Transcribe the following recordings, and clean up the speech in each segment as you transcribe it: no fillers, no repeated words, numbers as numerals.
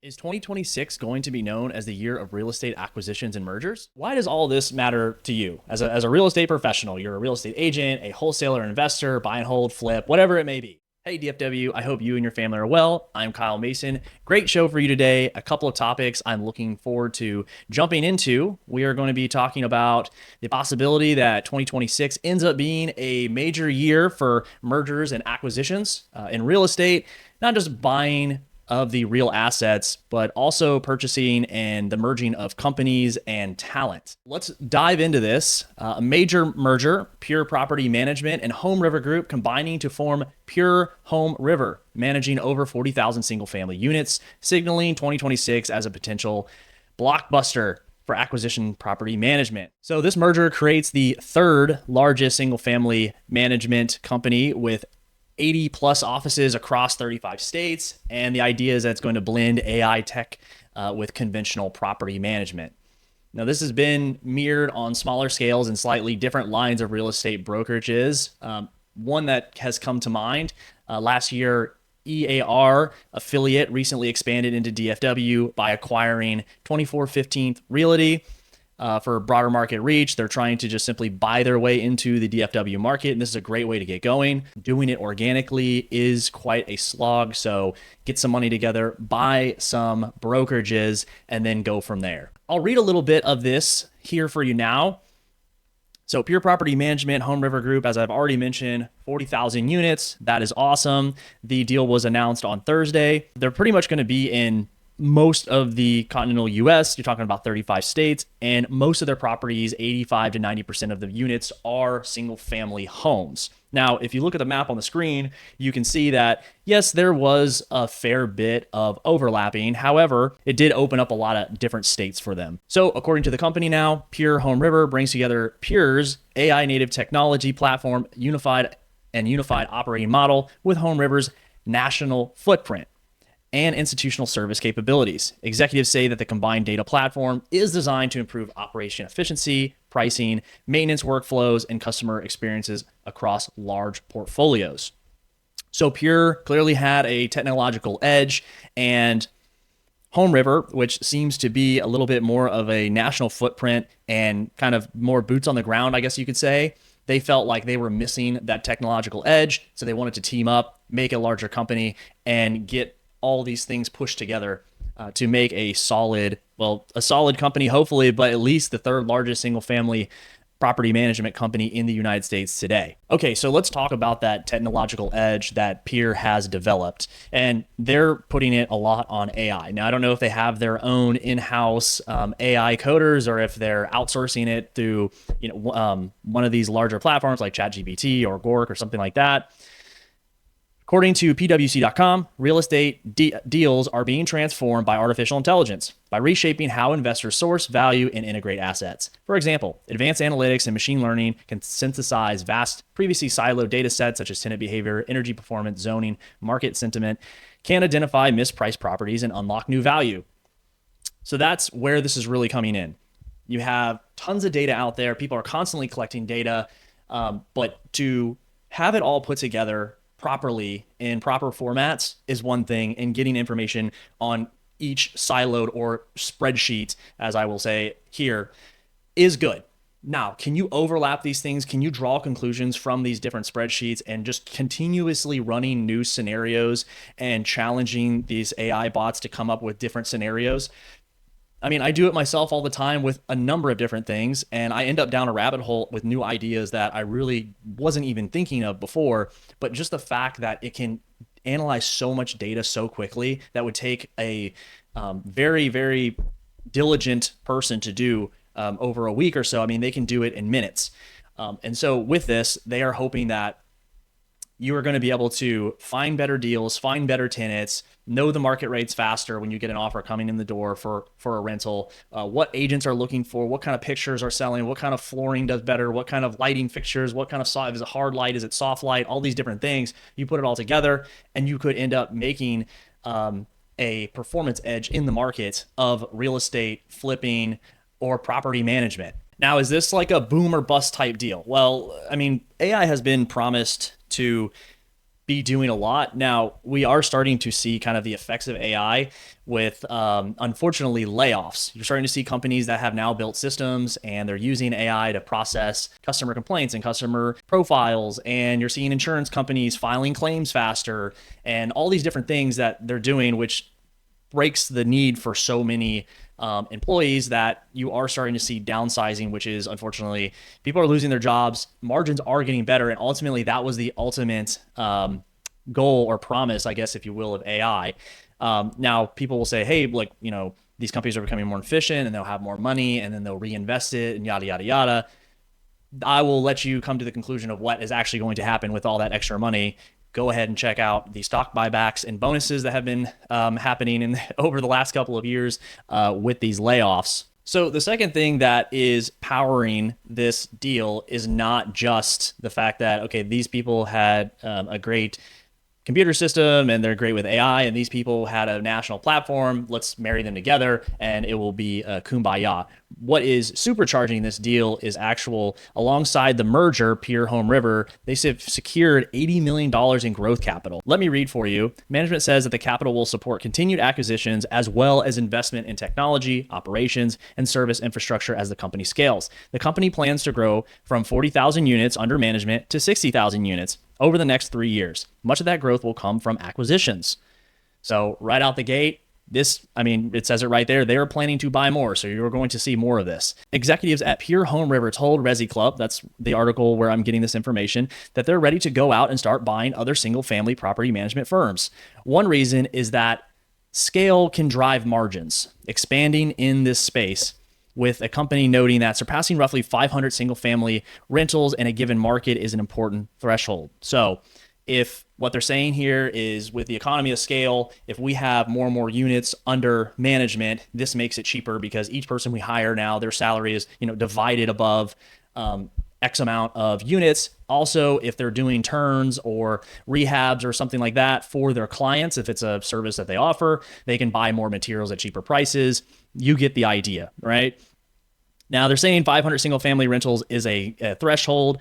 Is 2026 going to be known as the year of real estate acquisitions and mergers? Why does all this matter to you? As a real estate professional, you're a real estate agent, a wholesaler, investor, buy and hold, flip, whatever it may be. Hey, DFW, I hope you and your family are well. I'm Kyle Mason. Great show for you today. A couple of topics I'm looking forward to jumping into. We are going to be talking about the possibility that 2026 ends up being a major year for mergers and acquisitions in real estate, not just buying of the real assets, but also purchasing and the merging of companies and talent. Let's dive into this. A major merger, Pure Property Management and HomeRiver Group combining to form Pure HomeRiver, managing over 40,000 single-family units, signaling 2026 as a potential blockbuster for acquisition property management. So this merger creates the third largest single-family management company with 80 plus offices across 35 states. And the idea is that it's going to blend AI tech with conventional property management. Now, this has been mirrored on smaller scales and slightly different lines of real estate brokerages. One that has come to mind last year, EAR affiliate recently expanded into DFW by acquiring 2415th Realty. For broader market reach. They're trying to just simply buy their way into the DFW market, and this is a great way to get going. Doing it organically is quite a slog, so get some money together, buy some brokerages, and then go from there. I'll read a little bit of this here for you now. So Pure Property Management, HomeRiver Group, as I've already mentioned, 40,000 units. That is awesome. The deal was announced on Thursday. They're pretty much going to be in most of the continental US, you're talking about 35 states, and most of their properties, 85 to 90% of the units are single family homes. Now, if you look at the map on the screen, you can see that, yes, there was a fair bit of overlapping. However, it did open up a lot of different states for them. So according to the company now, Pure HomeRiver brings together Pure's AI native technology platform, unified operating model with HomeRiver's national footprint and institutional service capabilities. Executives say that the combined data platform is designed to improve operation efficiency, pricing, maintenance workflows, and customer experiences across large portfolios. So Pure clearly had a technological edge, and HomeRiver, which seems to be a little bit more of a national footprint and kind of more boots on the ground, I guess you could say, they felt like they were missing that technological edge. So they wanted to team up, make a larger company, and get all these things pushed together to make a solid company, hopefully, but at least the third largest single family property management company in the United States today. Okay, so let's talk about that technological edge that Pure has developed, and they're putting it a lot on AI. Now, I don't know if they have their own in-house AI coders or if they're outsourcing it through one of these larger platforms like ChatGPT or Gork or something like that. According to PwC.com, real estate deals are being transformed by artificial intelligence by reshaping how investors source, value, and integrate assets. For example, advanced analytics and machine learning can synthesize vast, previously siloed data sets such as tenant behavior, energy performance, zoning, market sentiment, can identify mispriced properties and unlock new value. So that's where this is really coming in. You have tons of data out there. People are constantly collecting data, but to have it all put together properly in proper formats is one thing, and getting information on each siloed or spreadsheet, as I will say here, is good. Now, can you overlap these things? Can you draw conclusions from these different spreadsheets and just continuously running new scenarios and challenging these AI bots to come up with different scenarios? I mean, I do it myself all the time with a number of different things, and I end up down a rabbit hole with new ideas that I really wasn't even thinking of before. But just the fact that it can analyze so much data so quickly, that would take a very, very diligent person to do over a week or so. I mean, they can do it in minutes. And so with this, they are hoping that you are going to be able to find better deals, find better tenants, know the market rates faster when you get an offer coming in the door for a rental, what agents are looking for, what kind of pictures are selling, what kind of flooring does better, what kind of lighting fixtures, what kind of soft, is it hard light, is it soft light, all these different things. You put it all together and you could end up making a performance edge in the market of real estate flipping or property management. Now, is this like a boom or bust type deal? Well, I mean, AI has been promised to be doing a lot. Now, we are starting to see kind of the effects of AI with, unfortunately, layoffs. You're starting to see companies that have now built systems and they're using AI to process customer complaints and customer profiles. And you're seeing insurance companies filing claims faster and all these different things that they're doing, which breaks the need for so many employees that you are starting to see downsizing, which is unfortunately people are losing their jobs. Margins are getting better. And ultimately, that was the ultimate goal or promise, I guess, if you will, of AI. Now, people will say, hey, like, these companies are becoming more efficient and they'll have more money and then they'll reinvest it and yada, yada, yada. I will let you come to the conclusion of what is actually going to happen with all that extra money. Go ahead and check out the stock buybacks and bonuses that have been happening over the last couple of years with these layoffs. So the second thing that is powering this deal is not just the fact that, okay, these people had a great computer system and they're great with AI, and these people had a national platform. Let's marry them together and it will be kumbaya. What is supercharging this deal is alongside the merger, HomeRiver, they secured $80 million in growth capital. Let me read for you. Management says that the capital will support continued acquisitions as well as investment in technology, operations, and service infrastructure as the company scales. The company plans to grow from 40,000 units under management to 60,000 units over the next 3 years. Much of that growth will come from acquisitions. So right out the gate, it says it right there. They are planning to buy more. So you're going to see more of this. Executives at HomeRiver told Resi Club, that's the article where I'm getting this information, that they're ready to go out and start buying other single family property management firms. One reason is that scale can drive margins. Expanding in this space, with a company noting that surpassing roughly 500 single family rentals in a given market is an important threshold. So if what they're saying here is with the economy of scale, if we have more and more units under management, this makes it cheaper because each person we hire now, their salary is divided above X amount of units. Also, if they're doing turns or rehabs or something like that for their clients, if it's a service that they offer, they can buy more materials at cheaper prices. You get the idea, right? Now, they're saying 500 single family rentals is a threshold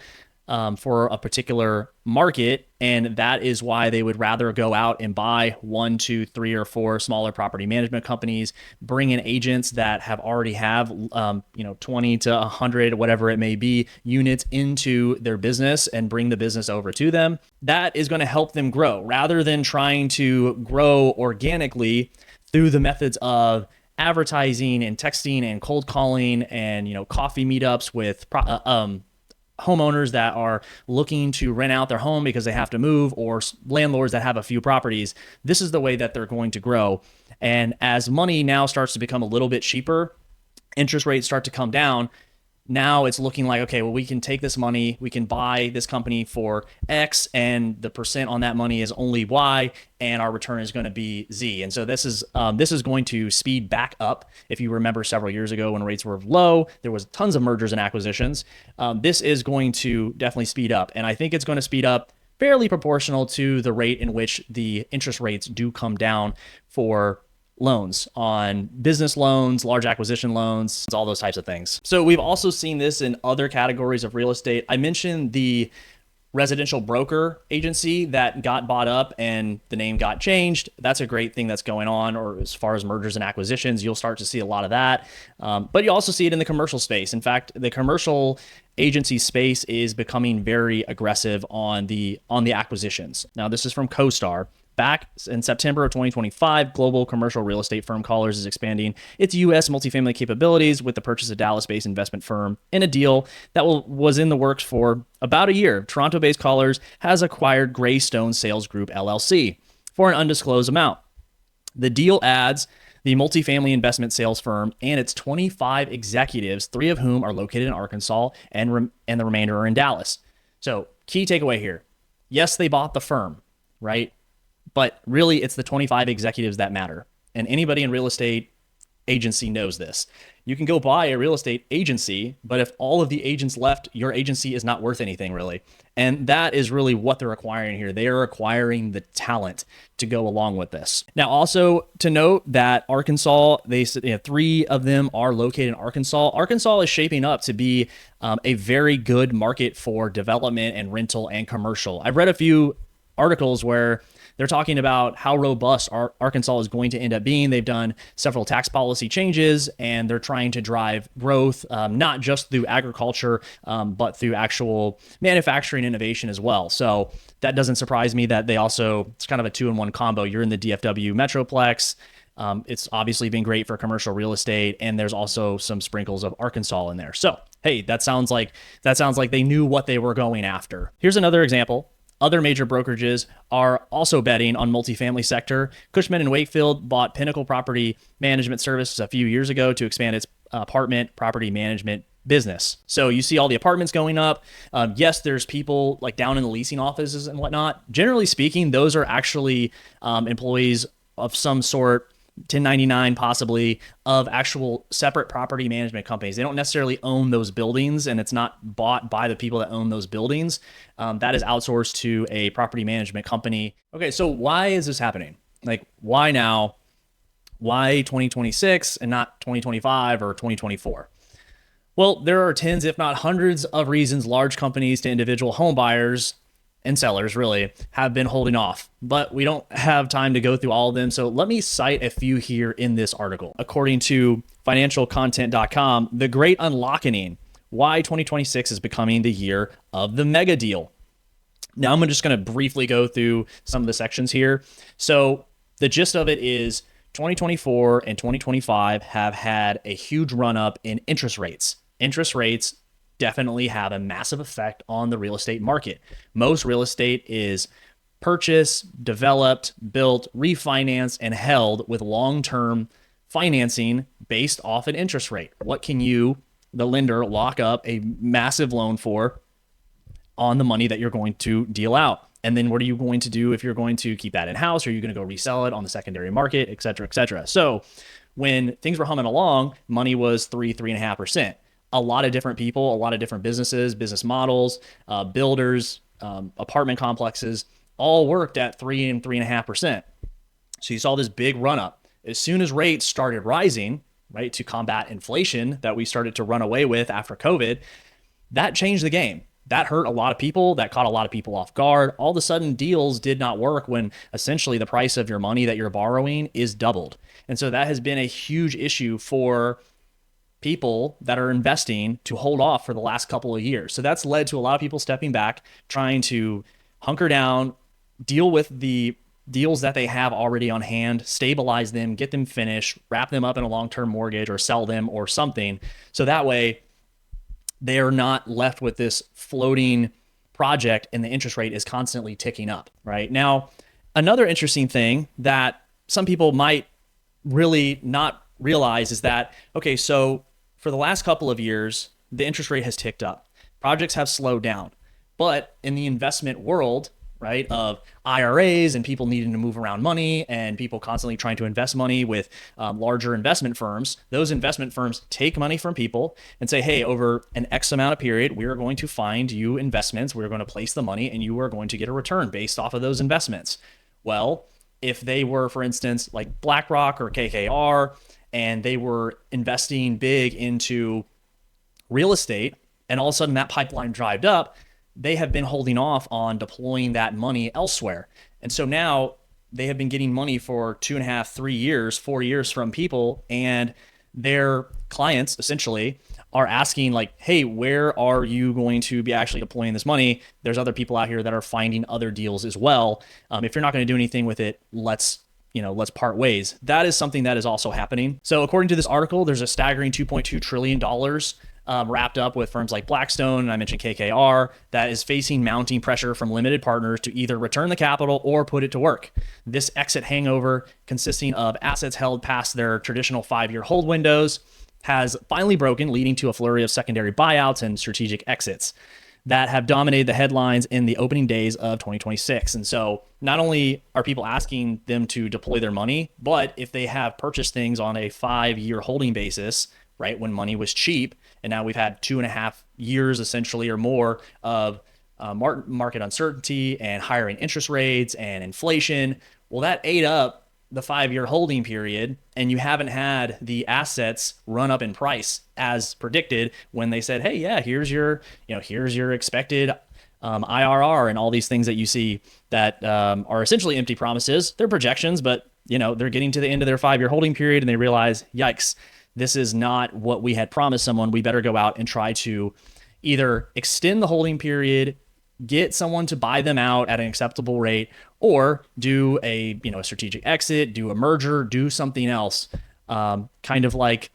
for a particular market, and that is why they would rather go out and buy 1, 2, 3, or 4 smaller property management companies, bring in agents that already have 20 to 100, whatever it may be, units into their business and bring the business over to them. That is going to help them grow rather than trying to grow organically through the methods of advertising and texting and cold calling and coffee meetups with homeowners that are looking to rent out their home because they have to move, or landlords that have a few properties. This is the way that they're going to grow. And as money now starts to become a little bit cheaper, interest rates start to come down. Now it's looking like, okay, well, we can take this money, we can buy this company for X, and the percent on that money is only Y, and our return is going to be Z. And so this is going to speed back up. If you remember several years ago when rates were low, there was tons of mergers and acquisitions. This is going to definitely speed up. And I think it's going to speed up fairly proportional to the rate in which the interest rates do come down for loans, on business loans, large acquisition loans, all those types of things. So we've also seen this in other categories of real estate. I mentioned the residential broker agency that got bought up and the name got changed. That's a great thing that's going on, or as far as mergers and acquisitions, you'll start to see a lot of that. But you also see it in the commercial space. In fact, the commercial agency space is becoming very aggressive on the acquisitions. Now, this is from CoStar. Back in September of 2025, global commercial real estate firm Colliers is expanding its U.S. multifamily capabilities with the purchase of Dallas-based investment firm in a deal that was in the works for about a year. Toronto-based Colliers has acquired Greystone Sales Group, LLC, for an undisclosed amount. The deal adds the multifamily investment sales firm and its 25 executives, 3 of whom are located in Arkansas, and the remainder are in Dallas. So, key takeaway here. Yes, they bought the firm, right? But really, it's the 25 executives that matter. And anybody in real estate agency knows this. You can go buy a real estate agency, but if all of the agents left, your agency is not worth anything, really. And that is really what they're acquiring here. They are acquiring the talent to go along with this. Now, also to note that Arkansas, 3 of them are located in Arkansas. Arkansas is shaping up to be a very good market for development and rental and commercial. I've read a few articles where they're talking about how robust Arkansas is going to end up being. They've done several tax policy changes, and they're trying to drive growth, not just through agriculture, but through actual manufacturing innovation as well. So that doesn't surprise me that they also, it's kind of a 2-in-1 combo. You're in the DFW Metroplex. It's obviously been great for commercial real estate, and there's also some sprinkles of Arkansas in there. So, hey, that sounds like they knew what they were going after. Here's another example. Other major brokerages are also betting on multifamily sector. Cushman & Wakefield bought Pinnacle Property Management Services a few years ago to expand its apartment property management business. So you see all the apartments going up. Yes, there's people like down in the leasing offices and whatnot. Generally speaking, those are actually employees of some sort, 1099 possibly, of actual separate property management companies. They don't necessarily own those buildings, and it's not bought by the people that own those buildings. That is outsourced to a property management company. Okay, so why is this happening? Like, why now? Why 2026 and not 2025 or 2024? Well, there are tens, if not hundreds, of reasons large companies to individual home buyers and sellers really have been holding off, but we don't have time to go through all of them. So let me cite a few here in this article. According to financialcontent.com, the great unlocking, why 2026 is becoming the year of the mega deal. Now I'm just going to briefly go through some of the sections here. So the gist of it is 2024 and 2025 have had a huge run up in interest rates. Interest rates definitely have a massive effect on the real estate market. Most real estate is purchased, developed, built, refinanced, and held with long-term financing based off an interest rate. What can you, the lender, lock up a massive loan for on the money that you're going to deal out? And then what are you going to do if you're going to keep that in-house? Or are you going to go resell it on the secondary market, et cetera, et cetera? So when things were humming along, money was 3.5%. A lot of different people, a lot of different businesses, business models, builders, apartment complexes, all worked at 3 and 3.5%. So you saw this big run up. As soon as rates started rising, right, to combat inflation that we started to run away with after COVID, that changed the game. That hurt a lot of people. That caught a lot of people off guard. All of a sudden, deals did not work when essentially the price of your money that you're borrowing is doubled. And so that has been a huge issue for people that are investing to hold off for the last couple of years. So that's led to a lot of people stepping back, trying to hunker down, deal with the deals that they have already on hand, stabilize them, get them finished, wrap them up in a long-term mortgage or sell them or something. So that way they are not left with this floating project and the interest rate is constantly ticking up, right? Now, another interesting thing that some people might really not realize is that, okay, so for the last couple of years, the interest rate has ticked up. Projects have slowed down. But in the investment world, right, of IRAs and people needing to move around money and people constantly trying to invest money with larger investment firms, those investment firms take money from people and say, hey, over an X amount of period, we are going to find you investments. We're going to place the money and you are going to get a return based off of those investments. Well, if they were, for instance, like BlackRock or KKR, and they were investing big into real estate, and all of a sudden that pipeline dried up, they have been holding off on deploying that money elsewhere. And so now they have been getting money for 2.5, 3 years, 4 years from people, and their clients essentially are asking like, hey, where are you going to be actually deploying this money? There's other people out here that are finding other deals as well. If you're not going to do anything with it, let's part ways. That is something that is also happening. So according to this article, there's a staggering $2.2 trillion wrapped up with firms like Blackstone, and I mentioned KKR, that is facing mounting pressure from limited partners to either return the capital or put it to work. This exit hangover, consisting of assets held past their traditional 5-year hold windows, has finally broken, leading to a flurry of secondary buyouts and strategic exits that have dominated the headlines in the opening days of 2026. And so not only are people asking them to deploy their money, but if they have purchased things on a 5-year holding basis, right, when money was cheap, and now we've had 2.5 years essentially or more of market uncertainty and higher interest rates and inflation, well, that ate up the 5-year holding period, and you haven't had the assets run up in price as predicted when they said, hey, yeah, here's your expected IRR and all these things that you see that are essentially empty promises. They're projections, but they're getting to the end of their 5-year holding period and they realize, yikes, this is not what we had promised someone. We better go out and try to either extend the holding period, get someone to buy them out at an acceptable rate, or do a strategic exit, do a merger, do something else. Kind of like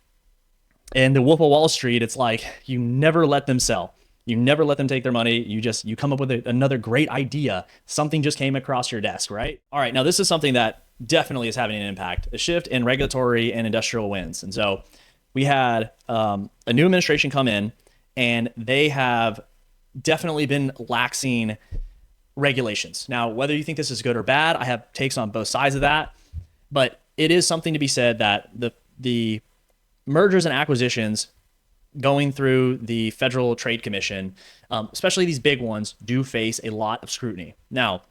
in the Wolf of Wall Street, it's like you never let them sell. You never let them take their money. You come up with another great idea. Something just came across your desk, right? All right, now this is something that definitely is having an impact, a shift in regulatory and industrial winds. And so we had a new administration come in, and they have definitely been laxing regulations. Now, whether you think this is good or bad, I have takes on both sides of that, but it is something to be said that the mergers and acquisitions going through the Federal Trade Commission, especially these big ones, do face a lot of scrutiny. Now,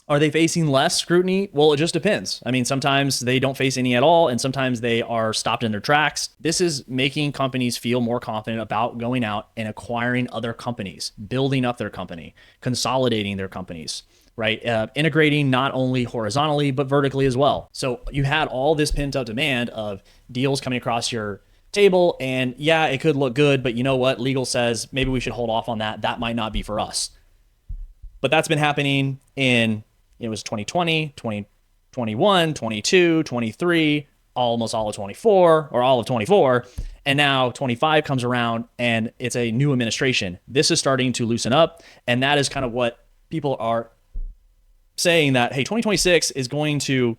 are they facing less scrutiny? Well, it just depends. I mean, sometimes they don't face any at all, and sometimes they are stopped in their tracks. This is making companies feel more confident about going out and acquiring other companies, building up their company, consolidating their companies, right? Integrating not only horizontally, but vertically as well. So you had all this pent-up demand of deals coming across your table, and yeah, it could look good, but you know what? Legal says maybe we should hold off on that. That might not be for us. But that's been happening in, it was 2020, 2021, 22, 23, almost all of 24 or all of 24. And now 25 comes around and it's a new administration. This is starting to loosen up. And that is kind of what people are saying, that, hey, 2026 is going to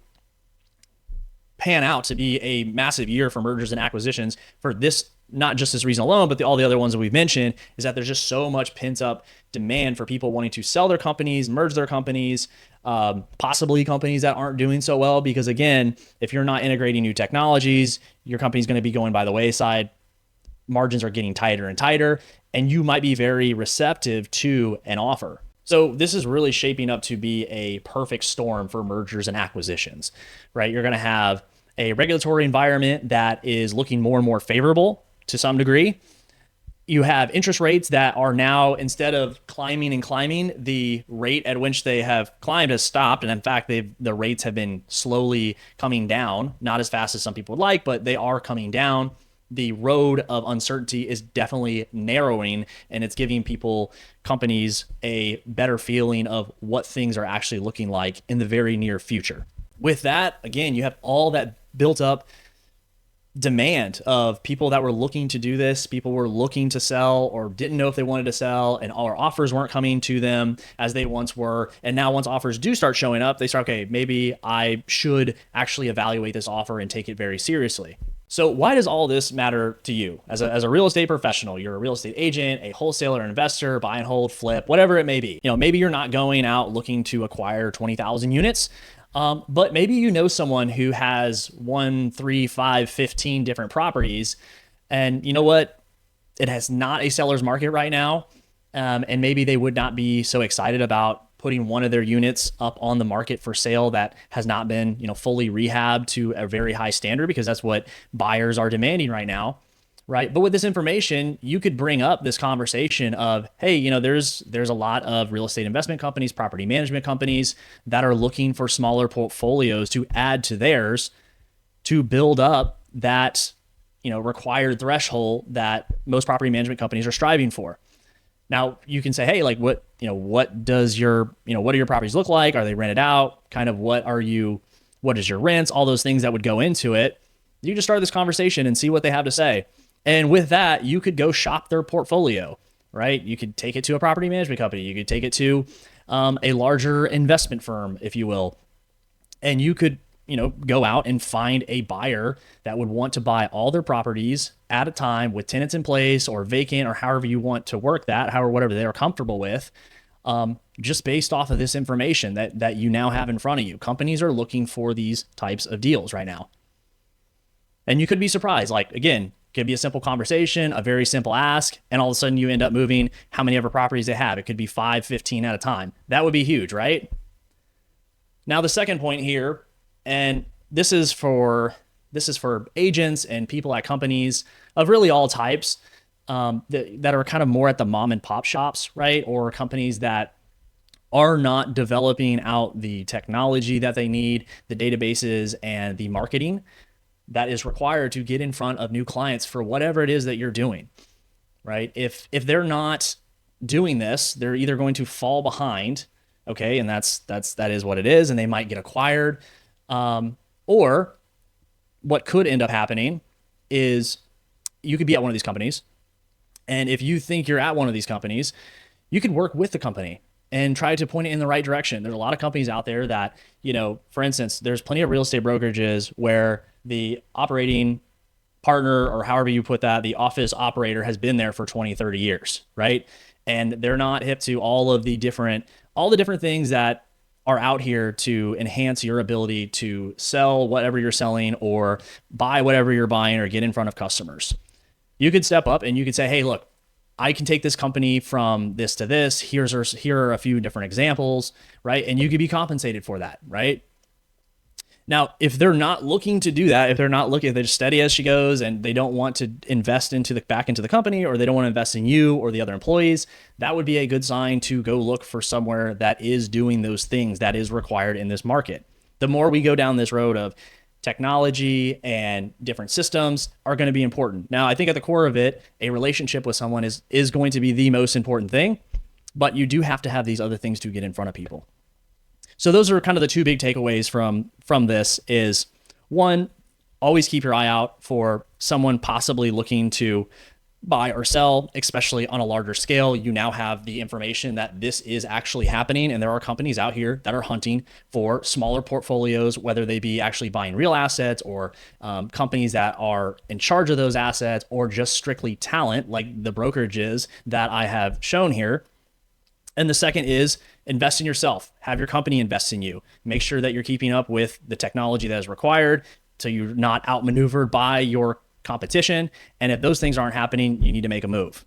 pan out to be a massive year for mergers and acquisitions for this, not just this reason alone, but all the other ones that we've mentioned, is that there's just so much pent up demand for people wanting to sell their companies, merge their companies, possibly companies that aren't doing so well. Because again, if you're not integrating new technologies, your company's going to be going by the wayside. Margins are getting tighter and tighter, and you might be very receptive to an offer. So this is really shaping up to be a perfect storm for mergers and acquisitions, right? You're going to have a regulatory environment that is looking more and more favorable to some degree. You have interest rates that are now, instead of climbing and climbing, the rate at which they have climbed has stopped. And in fact, the rates have been slowly coming down, not as fast as some people would like, but they are coming down. The road of uncertainty is definitely narrowing, and it's giving companies a better feeling of what things are actually looking like in the very near future. With that, again, you have all that built up demand of people that were looking to do this. People were looking to sell or didn't know if they wanted to sell, and all our offers weren't coming to them as they once were. And now once offers do start showing up, they start, okay, maybe I should actually evaluate this offer and take it very seriously. So why does all this matter to you as a real estate professional? You're a real estate agent, a wholesaler, investor, buy and hold, flip, whatever it may be. Maybe you're not going out looking to acquire 20,000 units, but maybe you know someone who has 1, 3, 5, 15 different properties, and you know what? It has not a seller's market right now, and maybe they would not be so excited about putting one of their units up on the market for sale that has not been, fully rehabbed to a very high standard, because that's what buyers are demanding right now, right? But with this information, you could bring up this conversation of, hey, there's a lot of real estate investment companies, property management companies that are looking for smaller portfolios to add to theirs to build up that, required threshold that most property management companies are striving for. Now you can say, hey, like what does your, what do your properties look like? Are they rented out? Kind of what is your rents? All those things that would go into it. You just start this conversation and see what they have to say. And with that, you could go shop their portfolio, right? You could take it to a property management company. You could take it to a larger investment firm, if you will. And you could, go out and find a buyer that would want to buy all their properties at a time with tenants in place or vacant, or however you want to work that, whatever they are comfortable with, just based off of this information that you now have in front of you. Companies are looking for these types of deals right now. And you could be surprised. Like, again, it could be a simple conversation, a very simple ask, and all of a sudden you end up moving how many ever properties they have. It could be 5, 15 at a time. That would be huge, right? Now, the second point here, and this is for agents and people at companies of really all types, that are kind of more at the mom and pop shops, right? Or companies that are not developing out the technology that they need, the databases and the marketing that is required to get in front of new clients for whatever it is that you're doing, right? If they're not doing this, they're either going to fall behind, okay, and that is what it is, and they might get acquired, or what could end up happening is you could be at one of these companies, and if you think you're at one of these companies, you could work with the company and try to point it in the right direction. There's a lot of companies out there that, for instance, there's plenty of real estate brokerages where the operating partner, or however you put that, the office operator has been there for 20, 30 years, right? And they're not hip to all the different things that are out here to enhance your ability to sell whatever you're selling or buy whatever you're buying or get in front of customers. You could step up and you could say, hey, look, I can take this company from this to this. Here are a few different examples, right? And you could be compensated for that, right? Now, if they're not looking to do that, if they're just steady as she goes and they don't want to invest back into the company, or they don't want to invest in you or the other employees, that would be a good sign to go look for somewhere that is doing those things that is required in this market. The more we go down this road of technology and different systems are going to be important. Now, I think at the core of it, a relationship with someone is going to be the most important thing, but you do have to have these other things to get in front of people. So those are kind of the two big takeaways from this is, one, always keep your eye out for someone possibly looking to buy or sell, especially on a larger scale. You now have the information that this is actually happening, and there are companies out here that are hunting for smaller portfolios, whether they be actually buying real assets or companies that are in charge of those assets, or just strictly talent like the brokerages that I have shown here. And the second is invest in yourself. Have your company invest in you. Make sure that you're keeping up with the technology that is required so you're not outmaneuvered by your competition. And if those things aren't happening, you need to make a move.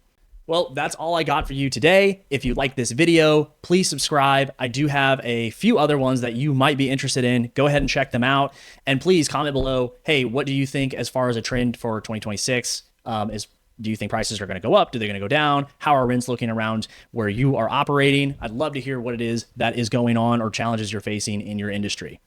Well, that's all I got for you today. If you like this video, please subscribe. I do have a few other ones that you might be interested in. Go ahead and check them out. And please comment below, hey, what do you think as far as a trend for 2026? Do you think prices are going to go up? Do they going to go down? How are rents looking around where you are operating? I'd love to hear what it is that is going on or challenges you're facing in your industry.